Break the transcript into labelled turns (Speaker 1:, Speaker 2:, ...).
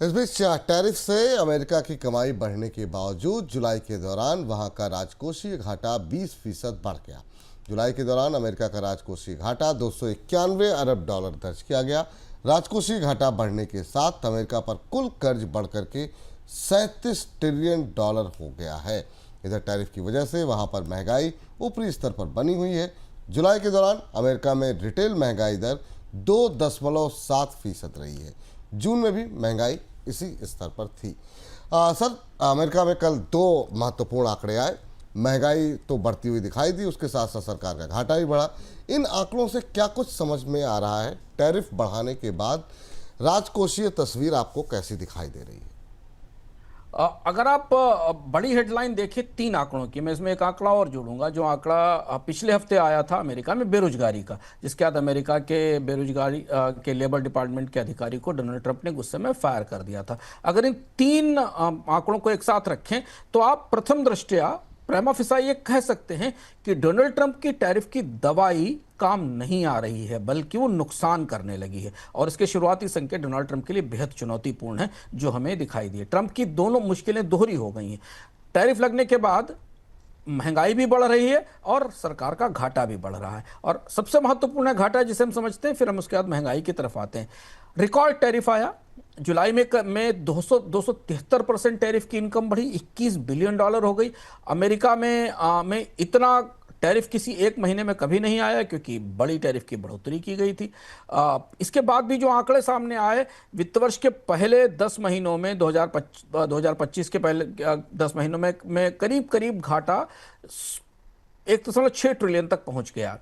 Speaker 1: इस बीच टैरिफ से अमेरिका की कमाई बढ़ने के बावजूद जुलाई के दौरान वहां का राजकोषीय घाटा 20% बढ़ गया। जुलाई के दौरान अमेरिका का राजकोषीय घाटा 291 अरब डॉलर दर्ज किया गया। राजकोषीय घाटा बढ़ने के साथ अमेरिका पर कुल कर्ज बढ़कर के 37 ट्रिलियन डॉलर हो गया है। इधर टैरिफ की वजह से वहां पर महंगाई ऊपरी स्तर पर बनी हुई है। जुलाई के दौरान अमेरिका में रिटेल महंगाई दर 2.7% रही है। जून में भी महंगाई इसी स्तर पर थी। सर, अमेरिका में कल दो महत्वपूर्ण आंकड़े आए। महंगाई तो बढ़ती हुई दिखाई दी, उसके साथ साथ सरकार का घाटा भी बढ़ा। इन आंकड़ों से क्या कुछ समझ में आ रहा है? टैरिफ बढ़ाने के बाद राजकोषीय तस्वीर आपको कैसी दिखाई दे रही है?
Speaker 2: अगर आप बड़ी हेडलाइन देखें तीन आंकड़ों की, मैं इसमें एक आंकड़ा और जोड़ूंगा। जो आंकड़ा पिछले हफ्ते आया था अमेरिका में बेरोजगारी का, जिसके बाद अमेरिका के बेरोजगारी के लेबर डिपार्टमेंट के अधिकारी को डोनाल्ड ट्रंप ने गुस्से में फायर कर दिया था। अगर इन तीन आंकड़ों को एक साथ रखें तो आप प्रथम दृष्टया प्रेमा फिसा ये कह सकते हैं कि डोनाल्ड ट्रंप की टैरिफ की दवाई काम नहीं आ रही है, बल्कि वो नुकसान करने लगी है। और इसके शुरुआती संकेत डोनाल्ड ट्रंप के लिए बेहद चुनौतीपूर्ण है जो हमें दिखाई दिए। ट्रंप की दोनों मुश्किलें दोहरी हो गई हैं। टैरिफ लगने के बाद महंगाई भी बढ़ रही है और सरकार का घाटा भी बढ़ रहा है। और सबसे महत्वपूर्ण है घाटा, जिसे हम समझते हैं, फिर हम उसके बाद महंगाई की तरफ आते हैं। रिकॉर्ड टैरिफ आया जुलाई में 273% टैरिफ की इनकम बढ़ी, 21 बिलियन डॉलर हो गई। अमेरिका में इतना टैरिफ किसी एक महीने में कभी नहीं आया, क्योंकि बड़ी टैरिफ की बढ़ोतरी की गई थी। इसके बाद भी जो आंकड़े सामने आए, वित्त वर्ष के पहले 10 महीनों में 2025 के पहले 10 महीनों में करीब करीब घाटा 1.6 ट्रिलियन तक पहुंच गया।